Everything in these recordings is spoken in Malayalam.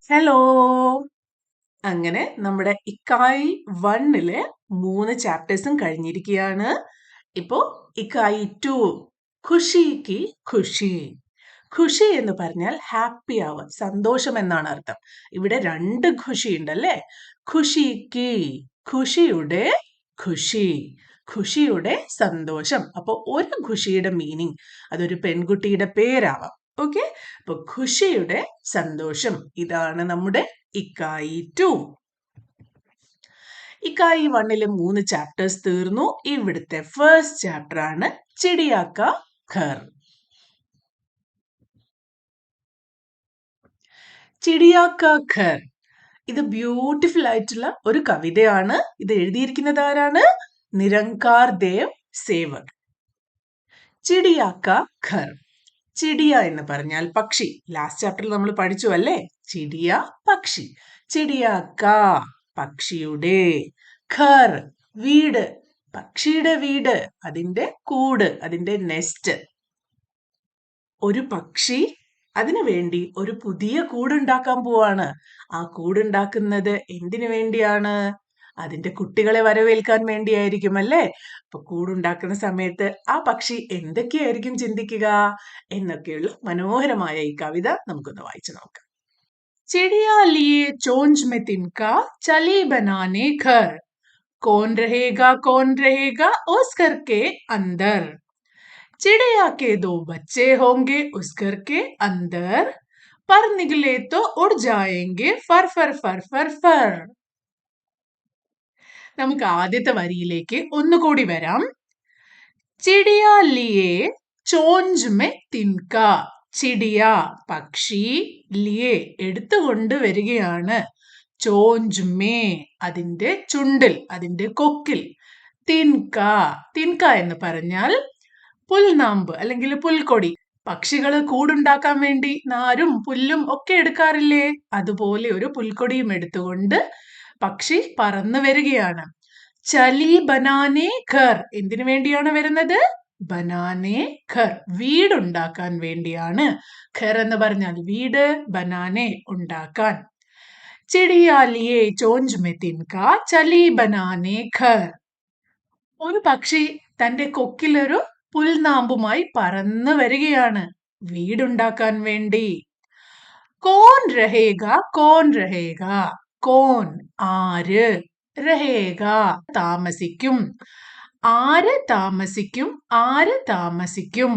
ഹലോ. അങ്ങനെ നമ്മുടെ ഇക്കായി 1-ലെ 3 ചാപ്റ്റേഴ്സും കഴിഞ്ഞിരിക്കുകയാണ്. ഇപ്പോ ഇക്കായി 2 ഖുഷിക്ക് ഖുഷി. ഖുഷി എന്ന് പറഞ്ഞാൽ ഹാപ്പി ആവുക, സന്തോഷം എന്നാണ് അർത്ഥം. ഇവിടെ 2 ഖുഷി ഉണ്ടല്ലേ. ഖുഷിക്ക് ഖുഷിയുടെ ഖുഷി, ഖുഷിയുടെ സന്തോഷം. അപ്പൊ ഒരു ഖുഷിയുടെ മീനിങ് അതൊരു പെൺകുട്ടിയുടെ പേരാവാം. ഓക്കെ, അപ്പൊ ഖുഷിയുടെ സന്തോഷം. ഇതാണ് നമ്മുടെ ഇക്കായി 2. ഇക്കായി 1-ലെ 3 ചാപ്റ്റേഴ്സ് തീർന്നു. ഇവിടുത്തെ ഫസ്റ്റ് ചാപ്റ്റർ ആണ് ചിടിയാ കാ ഘർ. ചിടിയാ കാ ഘർ, ഇത് ബ്യൂട്ടിഫുൾ ആയിട്ടുള്ള ഒരു കവിതയാണ്. ഇത് എഴുതിയിരിക്കുന്നത് ആരാണ്? നിരങ്കാർ ദേവ് സേവക്. ചിടിയാ കാ ഘർ. ചിടിയ എന്ന് പറഞ്ഞാൽ പക്ഷി. ലാസ്റ്റ് ചാപ്റ്ററിൽ നമ്മൾ പഠിച്ചു അല്ലേ? ചിടിയ പക്ഷി. ചിടിയ കാ പക്ഷിയുടെ, ഘർ വീട്, പക്ഷിയുടെ വീട്, അതിന്റെ കൂട്, അതിന്റെ നെസ്റ്റ്. ഒരു പക്ഷി അതിനു വേണ്ടി ഒരു പുതിയ കൂടുണ്ടാക്കാൻ പോവാണ്. ആ കൂടുണ്ടാക്കുന്നത് എന്തിനു വേണ്ടിയാണ്? അതിന്റെ കുട്ടികളെ വരവേൽക്കാൻ വേണ്ടിയായിരിക്കും അല്ലേ? അപ്പൊ കൂടുണ്ടാക്കുന്ന സമയത്ത് ആ പക്ഷി എന്തൊക്കെയായിരിക്കും ചിന്തിക്കുക എന്നൊക്കെയുള്ള മനോഹരമായ ഈ കവിത നമുക്കൊന്ന് വായിച്ചു നോക്കാം. चिड़िया लिए चोंच में तिनका चली बनाने घर, कौन रहेगा उस घर के अंदर। चिड़िया के 2 बच्चे होंगे उस घर के अंदर, पर निकले तो उड़ जाएंगे फर फर फर फर फर. നമുക്ക് ആദ്യത്തെ വരിയിലേക്ക് ഒന്നുകൂടി വരാം. ചിടിയ ലിയേ ചോഞ്ച് മെ തിൻക. ചിടിയ പക്ഷി, ലിയേ എടുത്തുകൊണ്ട് വരികയാണ്, ചോഞ്ച് മേ അതിന്റെ ചുണ്ടിൽ, അതിന്റെ കൊക്കിൽ, തിൻക, തിൻക എന്ന് പറഞ്ഞാൽ പുൽനാമ്പ് അല്ലെങ്കിൽ പുൽക്കൊടി. പക്ഷികൾ കൂടുണ്ടാക്കാൻ വേണ്ടി നാരും പുല്ലും ഒക്കെ എടുക്കാറില്ലേ? അതുപോലെ ഒരു പുൽക്കൊടിയും എടുത്തുകൊണ്ട് പക്ഷി പറന്നു വരികയാണ്. ചലി ബനാനെ ഘർ, എന്തിനു വേണ്ടിയാണ് വരുന്നത്? ബനാനെ ഘർ, വീടുണ്ടാക്കാൻ വേണ്ടിയാണ്. ഘർ എന്ന് പറഞ്ഞാൽ വീട്, ബനാനെ ഉണ്ടാക്കാൻ. ചിടിയാ ലിയേ ചോഞ്ച് മെ തിൻക ചലി ബനാനെ ഘർ. ഒരു പക്ഷി തന്റെ കൊക്കിലൊരു പുൽനാമ്പുമായി പറന്നു വരികയാണ് വീടുണ്ടാക്കാൻ വേണ്ടി. കോൻ രഹേഗ കോൻ രഹേഗ, കോൻ ആര്, രഹേഗ താമസിക്കും, ആര് താമസിക്കും, ആര് താമസിക്കും,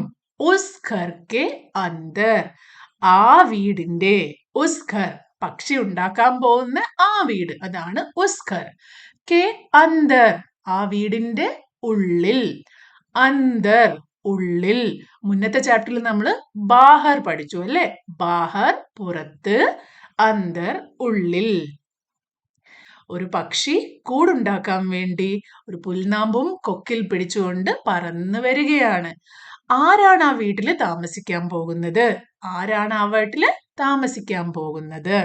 ഉസ് ഘർ കെ അന്തർ, ആ വീടിന്റെ, ഉസ് ഘർ പക്ഷി ഉണ്ടാക്കാൻ പോകുന്ന ആ വീട്, അതാണ് ഉസ് ഘർ, കെ അന്തർ ആ വീടിന്റെ ഉള്ളിൽ, അന്തർ ഉള്ളിൽ. മുന്നത്തെ ചാപ്റ്ററിൽ നമ്മൾ ബാഹർ പഠിച്ചു അല്ലെ? ബാഹർ പുറത്ത്, അന്തർ ഉള്ളിൽ. ഒരു പക്ഷി കൂടുണ്ടാക്കാൻ വേണ്ടി ഒരു പുൽനാമ്പും കൊക്കിൽ പിടിച്ചുകൊണ്ട് പറന്നു വരികയാണ്. ആരാണ് ആ വീട്ടില് താമസിക്കാൻ പോകുന്നത്? ആരാണ് ആ വീട്ടില് താമസിക്കാൻ പോകുന്നത്?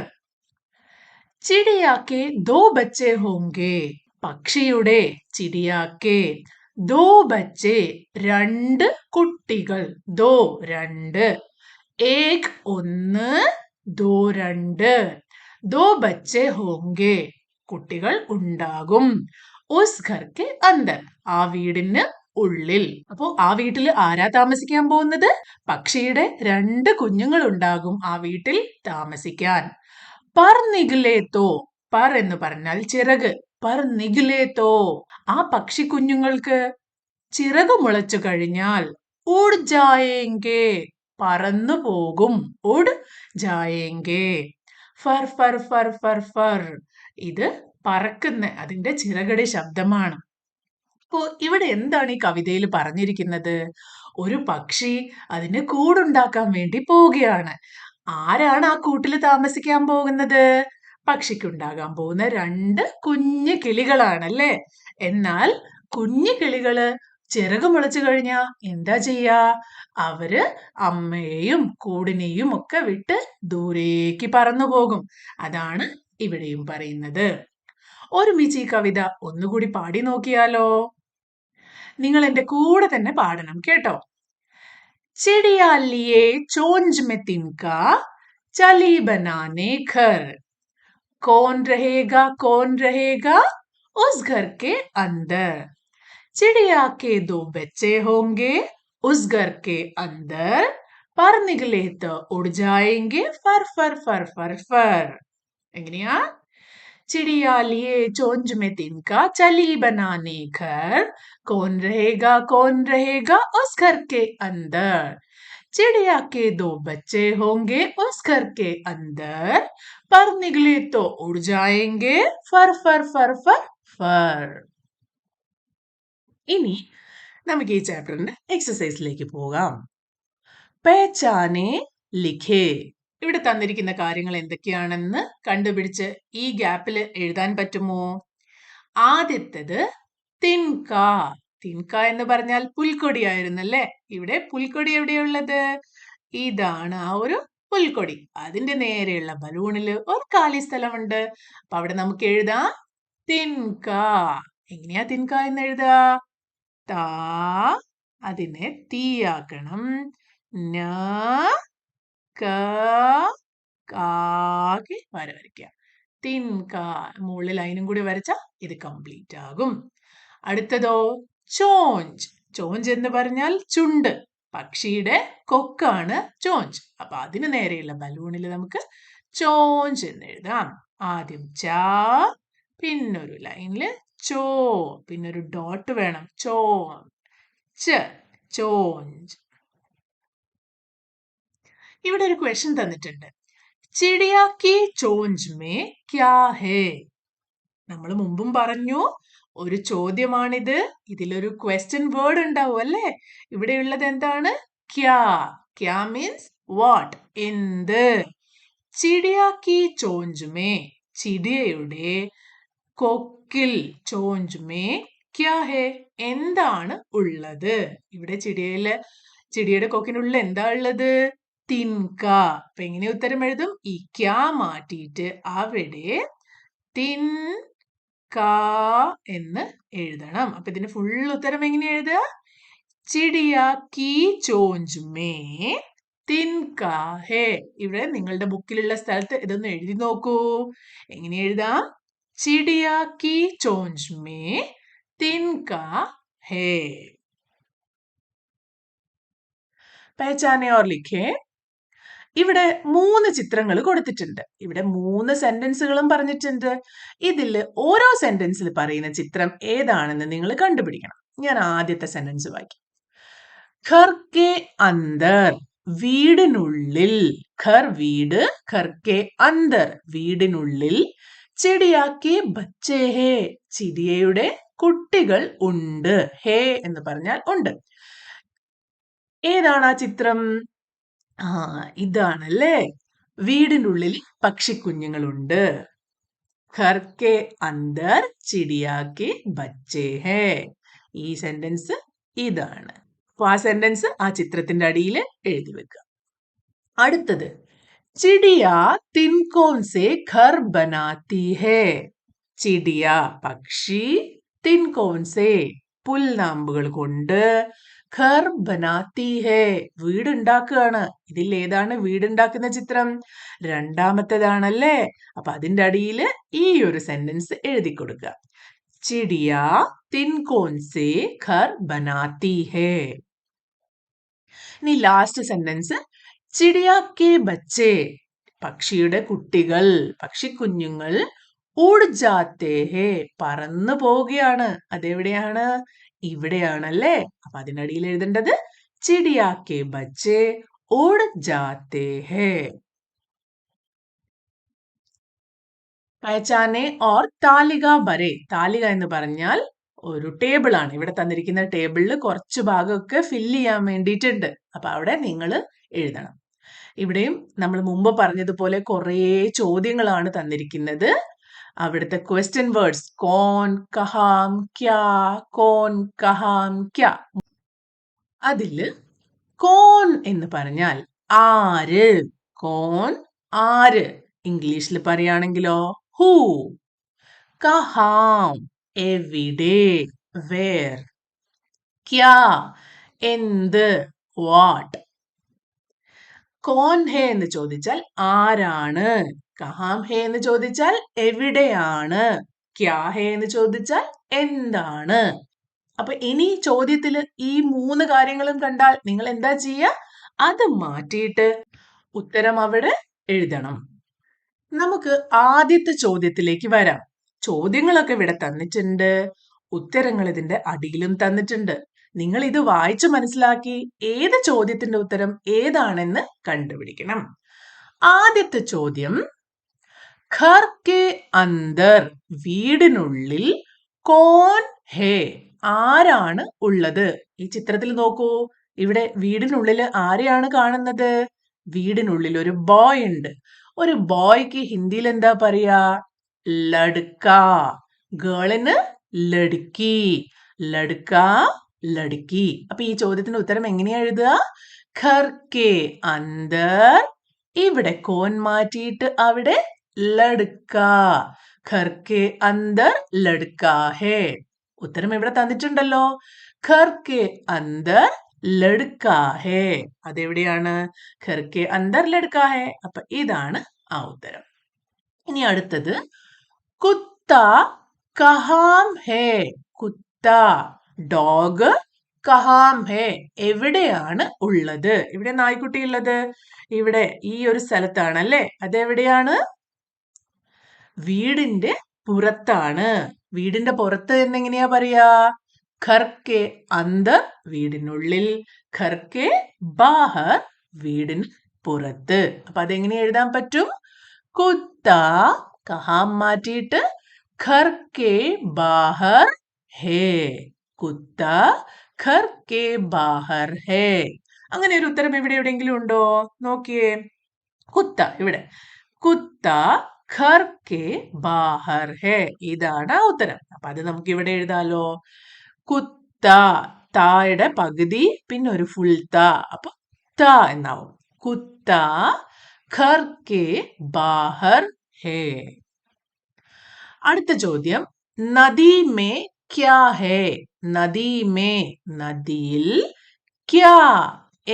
ചിടിയാക്കെ 2 ബച്ചേ ഹോങ്കേ. പക്ഷിയുടെ, ചിടിയാക്കെ 2 ബച്ചേ 2 കുട്ടികൾ, 2 2, ഏക് ഒന്ന്, 2 2, 2 ബച്ചേ ഹോങ്കേ കുട്ടികൾ ഉണ്ടാകും, ഉസ് ഘർ കെ അന്തർ ആ വീടിന് ഉള്ളിൽ. അപ്പോ ആ വീട്ടിൽ ആരാ താമസിക്കാൻ പോകുന്നത്? പക്ഷിയുടെ 2 കുഞ്ഞുങ്ങൾ ഉണ്ടാകും ആ വീട്ടിൽ താമസിക്കാൻ. പർ നിഗലേത്തോ, പർ എന്ന് പറഞ്ഞാൽ ചിറക്, പർ നിഗലേത്തോ ആ പക്ഷി കുഞ്ഞുങ്ങൾക്ക് ചിറക് മുളച്ചു കഴിഞ്ഞാൽ, ഉഡ് ജായേങ്കേ പറന്നു പോകും, ഉഡ് ജായേങ്കേ. ഫർ ഫർ ഫർ ഫർ ഫർ, ഇത് പറക്കുന്ന അതിന്റെ ചിറകടി ശബ്ദമാണ്. അപ്പോ ഇവിടെ എന്താണ് ഈ കവിതയിൽ പറഞ്ഞിരിക്കുന്നത്? ഒരു പക്ഷി അതിന് കൂടുണ്ടാക്കാൻ വേണ്ടി പോവുകയാണ്. ആരാണ് ആ കൂട്ടിൽ താമസിക്കാൻ പോകുന്നത്? പക്ഷിക്കുണ്ടാകാൻ പോകുന്ന 2 കുഞ്ഞു കിളികളാണ് അല്ലേ? എന്നാൽ കുഞ്ഞു കിളികള് ചിറക് മുളച്ചു കഴിഞ്ഞാ എന്താ ചെയ്യാ? അവര് അമ്മയെയും കൂടിനെയും ഒക്കെ വിട്ട് ദൂരേക്ക് പറന്നു പോകും. അതാണ് ഇവിടെയും പറയുന്നത്. ഒരുമിച്ച് ഈ കവിത ഒന്നുകൂടി പാടി നോക്കിയാലോ? നിങ്ങൾ എന്റെ കൂടെ തന്നെ പാടണം കേട്ടോ. ചിടിയാ ലിയേ ചോഞ്ച് മെ തിൻക चली बनाने घर। कौन रहेगा उस घर के अंदर। चिड़िया के दो बच्चे होंगे उस घर के अंदर, पर निकले तो उड़ जाएंगे फर फर फर फर फर। എങ്ങനെയാ? चिड़िया लिए चोंच में तिनका, चली बनाने घर। कौन रहेगा उस घर के अंदर। चिड़िया के दो बच्चे होंगे उस घर के अंदर, पर निकले तो उड़ जाएंगे फर फर फर फर फर। ഇനി നമുക്ക് ഈ ചാപ്റ്ററിന്റെ എക്സസൈസിലേക്ക് പോകാം. പേച്ചാനെ ലിഖേ. ഇവിടെ തന്നിരിക്കുന്ന കാര്യങ്ങൾ എന്തൊക്കെയാണെന്ന് കണ്ടുപിടിച്ച് ഈ ഗ്യാപ്പിൽ എഴുതാൻ പറ്റുമോ? ആദ്യത്തേത് തിൻക. തിൻക എന്ന് പറഞ്ഞാൽ പുൽക്കൊടിയായിരുന്നല്ലേ? ഇവിടെ പുൽക്കൊടി എവിടെയുള്ളത്? ഇതാണ് ആ ഒരു പുൽക്കൊടി. അതിന്റെ നേരെയുള്ള ബലൂണില് ഒരു കാലി സ്ഥലമുണ്ട്. അപ്പൊ അവിടെ നമുക്ക് എഴുതാം തിൻക. എങ്ങനെയാ തിൻക എന്ന് എഴുതാ? താ അതിനെ തീയാക്കണം. ന കാക്കി വര വരയ്ക്കുക. തിൻക മുകളിൽ ലൈനും കൂടി വരച്ച ഇത് കംപ്ലീറ്റ് ആകും. അടുത്തതോ ചോഞ്ച്. ചോഞ്ച് എന്ന് പറഞ്ഞാൽ ചുണ്ട്. പക്ഷിയുടെ കൊക്കാണ് ചോഞ്ച്. അപ്പൊ അതിന് നേരെയുള്ള ബലൂണിൽ നമുക്ക് ചോഞ്ച് എന്ന് എഴുതാം. ആദ്യം ചാ, പിന്നൊരു ലൈനില് ചോ, പിന്നൊരു ഡോട്ട് വേണം. ചോ ചോഞ്ച്. ഇവിടെ ഒരു ക്വസ്റ്റ്യൻ തന്നിട്ടുണ്ട്. ചിടിയ കി ചോഞ്ച് മേ ക്യാ ഹേ? നമ്മൾ മുമ്പും പറഞ്ഞു ഒരു ചോദ്യമാണിത്. ഇതിലൊരു ക്വസ്റ്റ്യൻ വേർഡ് ഉണ്ടാവും അല്ലേ? ഇവിടെയുള്ളത് എന്താണ്? ക്യാ. ക്യാ മീൻസ് വാട്ട്, എന്ത്. ചിടിയ കി ചോഞ്ച് മേ, ചിടിയയുടെ കൊക്കിൽ, ചോഞ്ച് മേ ക്യാ ഹേ, എന്താണ് ഉള്ളത്? ഇവിടെ ചിടിയുടെ കൊക്കിനുള്ളിൽ എന്താ ഉള്ളത്? തിൻക. അപ്പൊ എങ്ങനെ ഉത്തരം എഴുതും? ഈ ക്യാ മാറ്റിയിട്ട് അവിടെ തിൻ കാ എന്ന് എഴുതണം. അപ്പൊ ഇതിന് ഫുൾ ഉത്തരം എങ്ങനെ എഴുതുക? ചിടിയ കി ചോഞ്ച് മേ തിൻക ഹേ. ഇവിടെ നിങ്ങളുടെ ബുക്കിലുള്ള സ്ഥലത്ത് ഇതൊന്ന് എഴുതി നോക്കൂ. എങ്ങനെ എഴുതാം? ചിടിയ കി ചോഞ്ച് മേ തിൻക ഹേ. പഹചാനെ ഓർ ലിഖേ. ഇവിടെ 3 ചിത്രങ്ങൾ കൊടുത്തിട്ടുണ്ട്. ഇവിടെ 3 സെന്റൻസുകളും പറഞ്ഞിട്ടുണ്ട്. ഇതിൽ ഓരോ സെന്റൻസിൽ പറയുന്ന ചിത്രം ഏതാണെന്ന് നിങ്ങൾ കണ്ടുപിടിക്കണം. ഞാൻ ആദ്യത്തെ സെന്റൻസ് വായിക്കാം. ഘർ കെ അന്തർ, വീടിനുള്ളിൽ. ഘർ വീട്, ഘർ കെ അന്തർ വീടിനുള്ളിൽ. ചിടിയാ കെ ബച്ചേ ഹേ, ചിടിയയുടെ കുട്ടികൾ ഉണ്ട്. ഹേ എന്ന് പറഞ്ഞാൽ ഉണ്ട്. ഏതാണ് ആ ചിത്രം? ഇതാണല്ലേ. വീടിനുള്ളിൽ പക്ഷിക്കുഞ്ഞുങ്ങളുണ്ട്. ഘർ കെ അന്തർ ചിടിയാ കെ ബച്ചേ ഹേ. ഈ സെന്റൻസ് ഇതാണ്. അപ്പൊ ആ സെന്റൻസ് ആ ചിത്രത്തിന്റെ അടിയിൽ എഴുതി വെക്കുക. അടുത്തത് ചിടിയ തിൻകോൻ സെ ഘർ ബനാത്തി ഹേ. ചിടിയ പക്ഷി, തിൻകോൻ സെ പുൽനാമ്പുകൾ കൊണ്ട്, ഘർ ബനാത്തി ഹേ വീടുണ്ടാക്കുകയാണ്. ഇതിൽ ഏതാണ് വീടുണ്ടാക്കുന്ന ചിത്രം? രണ്ടാമത്തേതാണല്ലേ. അപ്പൊ അതിന്റെ അടിയിൽ ഈ ഒരു സെന്റൻസ് എഴുതി കൊടുക്കുക. ചിടിയ തിൻകോൻ സെ ഘർ ബനാത്തി ഹേ. ഇനി ലാസ്റ്റ് സെന്റൻസ് ചിടിയ കെ ബച്ചേ, പക്ഷിയുടെ കുട്ടികൾ, പക്ഷിക്കുഞ്ഞുങ്ങൾ, ഉഡ് ജാത്തേ ഹേ പറന്നു പോവുകയാണ്. അതെവിടെയാണ്? ഇവിടെയാണല്ലേ. അപ്പൊ അതിനടിയിൽ എഴുതേണ്ടത് ചിടിയ കെ ബച്ചേ ഉഡ് ജാത്തേ ഹേ. പഹചാനെ ഓർ താലിക ബരെ. താലിക എന്ന് പറഞ്ഞാൽ ഒരു ടേബിൾ ആണ്. ഇവിടെ തന്നിരിക്കുന്ന ടേബിളിൽ കുറച്ച് ഭാഗമൊക്കെ ഫില്ല് ചെയ്യാൻ വേണ്ടിയിട്ടുണ്ട്. അപ്പൊ അവിടെ നിങ്ങൾ എഴുതണം. ഇവിടെയും നമ്മൾ മുമ്പ് പറഞ്ഞതുപോലെ കുറേ ചോദ്യങ്ങളാണ് തന്നിരിക്കുന്നത്. അവിടുത്തെ ക്വസ്റ്റ്യൻ വേർഡ്സ് കോൺ, കഹാം, ക്യാ, കോൺ, കഹാം, ക്യാ. അതില് കോൺ എന്ന് പറഞ്ഞാൽ ആര്. കോൺ ആര്. ഇംഗ്ലീഷിൽ പറയുകയാണെങ്കിലോ ഹൂ. കഹാം എവിടെ, വേർ. ക്യാ എന്ത്, വാട്ട്. കോൻ ഹേ എന്ന് ചോദിച്ചാൽ ആരാണ്, കഹാം ഹേ എന്ന് ചോദിച്ചാൽ എവിടെയാണ്, ക്യാ ഹേ എന്ന് ചോദിച്ചാൽ എന്താണ്. അപ്പൊ ഇനി ചോദ്യത്തില് ഈ 3 കാര്യങ്ങളും കണ്ടാൽ നിങ്ങൾ എന്താ ചെയ്യുക? അത് മാറ്റിയിട്ട് ഉത്തരം അവിടെ എഴുതണം. നമുക്ക് ആദ്യത്തെ ചോദ്യത്തിലേക്ക് വരാം. ചോദ്യങ്ങളൊക്കെ ഇവിടെ തന്നിട്ടുണ്ട്, ഉത്തരങ്ങൾ ഇതിന്റെ അടിയിലും തന്നിട്ടുണ്ട്. നിങ്ങൾ ഇത് വായിച്ചു മനസ്സിലാക്കി ഏത് ചോദ്യത്തിന്റെ ഉത്തരം ഏതാണെന്ന് കണ്ടുപിടിക്കണം. ആദ്യത്തെ ചോദ്യം, ഘർ കെ അന്തർ, വീടിനുള്ളിൽ, കോൻ ഹേ, ആരാണ് ഉള്ളത്? ഈ ചിത്രത്തിൽ നോക്കൂ, ഇവിടെ വീടിനുള്ളിൽ ആരെയാണ് കാണുന്നത്? വീടിനുള്ളിൽ ഒരു ബോയ് ഉണ്ട്. ഒരു ബോയ്ക്ക് ഹിന്ദിയിൽ എന്താ പറയാ? ലഡ്ക. ഗേളിന് ലഡ്കി. ലഡ്ക, ലഡ്കി. അപ്പൊ ഈ ചോദ്യത്തിന് ഉത്തരം എങ്ങനെയാ എഴുതുക? ഘർ കെ അന്തർ, ഇവിടെ കോൻ മാറ്റിയിട്ട് അവിടെ ലഡ്ക. ഘർ കെ അന്തർ ലഡ്ക ഹേ. ഉത്തരം ഇവിടെ തന്നിട്ടുണ്ടല്ലോ. ഘർ കെ അന്തർ ലഡ്ക ഹേ. അതെവിടെയാണ്? ഘർ കെ അന്തർ ലഡ്ക ഹേ. അപ്പൊ ഇതാണ് ആ ഉത്തരം. ഇനി അടുത്തത്, കുത്ത കഹാം ഹേ. കുത്ത, ഡോഗ്, കഹാം ഹേ, എവിടെയാണ് ഉള്ളത്? ഇവിടെ നായ്ക്കുട്ടി ഉള്ളത് ഇവിടെ ഈ ഒരു സ്ഥലത്താണ് അല്ലേ? അതെവിടെയാണ്? വീടിന്റെ പുറത്താണ്. വീടിന്റെ പുറത്ത് എന്നെങ്ങനെയാ പറയാ? ഘർ കെ അന്തർ, വീടിനുള്ളിൽ, ഘർ കെ ബാഹർ, വീടിന് പുറത്ത്. അപ്പൊ അതെങ്ങനെ എഴുതാൻ പറ്റും? കുത്ത, കഹാം മാറ്റിയിട്ട് ഘർ കെ ബാഹർ ഹേ. കുത്ത ഘർ കെ ബാഹർ ഹേ. അങ്ങനെ ഒരു ഉത്തരം ഇവിടെ എവിടെയെങ്കിലും ഉണ്ടോ? നോക്കിയേ, കുത്ത ഇവിടെ, കുത്ത ഘർ കെ ബാഹർ ഹേ. ഇതാണ് ആ ഉത്തരം. അപ്പൊ അത് നമുക്ക് ഇവിടെ എഴുതാലോ. കുത്ത, തായുടെ പകുതി പിന്നെ ഒരു ഫുൾ ത, അപ്പൊ ത എന്നാവും. കുത്ത ഘർ കെ ബാഹർ ഹേ. അടുത്ത ചോദ്യം, നദി മേ ക്യാ ഹേ. നദി മേ, നദിയിൽ, ക്യാ,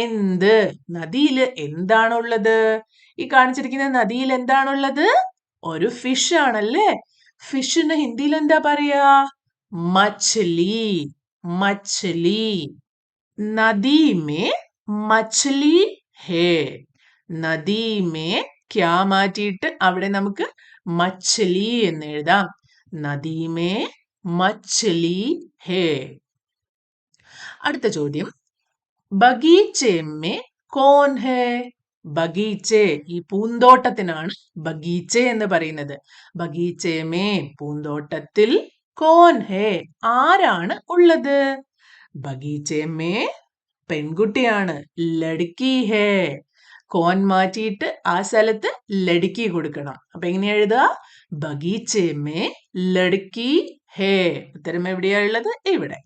എന്ത്? നദിയിൽ എന്താണുള്ളത്? ഈ കാണിച്ചിരിക്കുന്ന നദിയിൽ എന്താണുള്ളത്? ഒരു ഫിഷ് ആണല്ലേ? ഫിഷിന് ഹിന്ദിയിൽ എന്താ പറയാ? മച്ഛലി. മച്ഛലി. നദി മേ മച്ഛലി ഹേ. നദി മേ ക്യാ മാറ്റിയിട്ട് അവിടെ നമുക്ക് മച്ഛലി എന്ന് എഴുതാം. നദി മേ മച്ഛലി ഹേ. അടുത്ത ചോദ്യം, ബഗീച്ചേ മേ കോൻ ഹേ. ബഗീച്ചേ, ഈ പൂന്തോട്ടത്തിനാണ് ബഗീച്ചേ എന്ന് പറയുന്നത്. ബഗീച്ചേ മേ, പൂന്തോട്ടത്തിൽ, കോൻ ഹേ, ആരാണ് ഉള്ളത്? ബഗീച്ചേ മേ, പെൺകുട്ടിയാണ്, ലഡ്കി ഹേ. കോൻ മാറ്റിയിട്ട് ആ സ്ഥലത്ത് ലഡ്കി കൊടുക്കണം. അപ്പൊ എങ്ങനെയാ എഴുതുക? ബഗീച്ചേ മേ ലഡ്കി ഹേ. ഉത്തരം എവിടെയാ ഉള്ളത്? ഇവിടെ.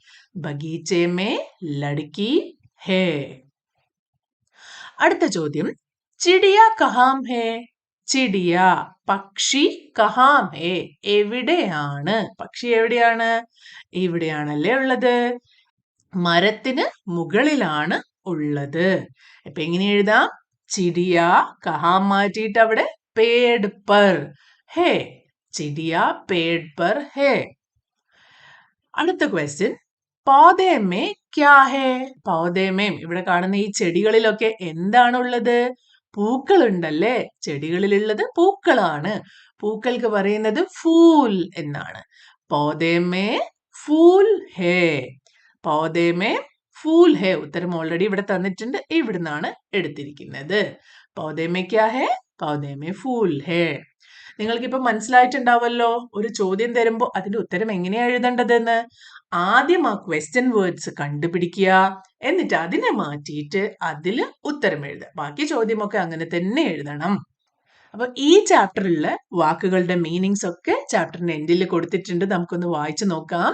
ബഗീച്ചേ മേ ലഡ്കി ഹേ. അടുത്ത ചോദ്യം, ചിടിയ കഹാം ഹേ. ചിടിയ, പക്ഷി, കഹാം ഹേ, എവിടെയാണ്? പക്ഷി എവിടെയാണ്? ഇവിടെയാണല്ലേ ഉള്ളത്. മരത്തിന് മുകളിലാണ് ഉള്ളത്. അപ്പൊ എങ്ങനെ എഴുതാം? ചിടിയ, കഹാം മാറ്റിയിട്ട് അവിടെ പേഡ് പർ ഹേ. ചിടിയ പേഡ് പർ ഹേ. അടുത്ത ക്വസ്റ്റ്യൻ, പൗധേ മേ ക്യാ ഹേ. പൗധേ മേ, ഇവിടെ കാണുന്ന ഈ ചെടികളിലൊക്കെ എന്താണുള്ളത്? പൂക്കൾ ഉണ്ടല്ലേ? ചെടികളിലുള്ളത് പൂക്കളാണ്. പൂക്കൾക്ക് പറയുന്നത് ഫൂൽ എന്നാണ്. പൗധേ മേ ഫൂൽ ഹേ. പൗധേ മേ ഫൂൽ ഹേ. ഉത്തരം ഓൾറെഡി ഇവിടെ തന്നിട്ടുണ്ട്, ഇവിടുന്നാണ് എടുത്തിരിക്കുന്നത്. പൗധേ മേ ക്യാ ഹേ? പൗധേ മേ ഫൂൽ ഹേ. നിങ്ങൾക്കിപ്പോ മനസ്സിലായിട്ടുണ്ടാവല്ലോ, ഒരു ചോദ്യം തരുമ്പോൾ അതിന്റെ ഉത്തരം എങ്ങനെയാ എഴുതേണ്ടതെന്ന്. ആദ്യം ആ ക്വസ്റ്റ്യൻ വേർഡ്സ് കണ്ടുപിടിക്കുക, എന്നിട്ട് അതിനെ മാറ്റിയിട്ട് അതില് ഉത്തരം എഴുതുക. ബാക്കി ചോദ്യമൊക്കെ അങ്ങനെ തന്നെ എഴുതണം. അപ്പൊ ഈ ചാപ്റ്ററിലെ വാക്കുകളുടെ മീനിങ്സ് ഒക്കെ ചാപ്റ്ററിന്റെ എൻഡിൽ കൊടുത്തിട്ടുണ്ട്. നമുക്കൊന്ന് വായിച്ചു നോക്കാം.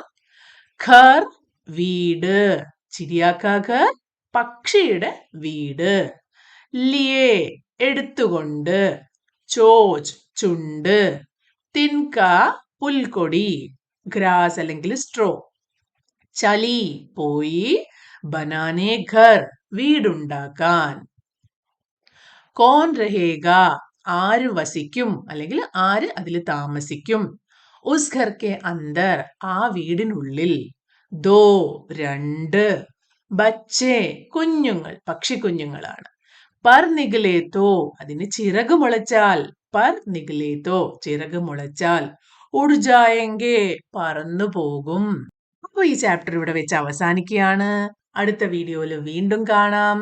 ഘർ, വീട്, ചിരിയാക്കാ ഘർ, പക്ഷിയുടെ വീട്. ലിയേ, എടുത്തുകൊണ്ട്. ചോച്ച്, ചുണ്ട്. തിൻക, പുൽക്കൊടി, ഗ്രാസ് അല്ലെങ്കിൽ സ്ട്രോ. ചലി, പോയി. ബനാനെ ഘർ, വീടുണ്ടാക്കാൻ. കോൺ രഹേഗ ആര് വസിക്കും അല്ലെങ്കിൽ ആര് അതിൽ താമസിക്കും. ഉസ് ഘർ കെ അന്തർ ആ വീടിനുള്ളിൽ. ദോ രണ്ട്. ബച്ചേ കുഞ്ഞുങ്ങൾ പക്ഷിക്കുഞ്ഞുങ്ങളാണ്. പർ നിഗലേത്തോ അതിന് ചിറക് മുളച്ചാൽ. പർ നിഗലേത്തോ ചിറക് മുളച്ചാൽ. ഉഡ്ജായെങ്കെ പറന്നു പോകും. അപ്പോൾ ഈ ചാപ്റ്റർ ഇവിടെ വെച്ച് അവസാനിക്കുകയാണ്. അടുത്ത വീഡിയോയിൽ വീണ്ടും കാണാം.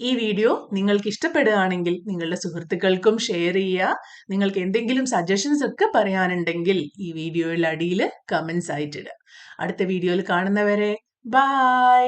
ഈ വീഡിയോ നിങ്ങൾക്ക് ഇഷ്ടപ്പെടുകയാണെങ്കിൽ നിങ്ങളുടെ സുഹൃത്തുക്കൾക്കും ഷെയർ ചെയ്യുക. നിങ്ങൾക്ക് എന്തെങ്കിലും സജഷൻസ് ഒക്കെ പറയാനുണ്ടെങ്കിൽ ഈ വീഡിയോയുടെ അടിയിൽ കമന്റ്സ് ആയിട്ടിടുക. അടുത്ത വീഡിയോയിൽ കാണുന്നവരെ ബൈ.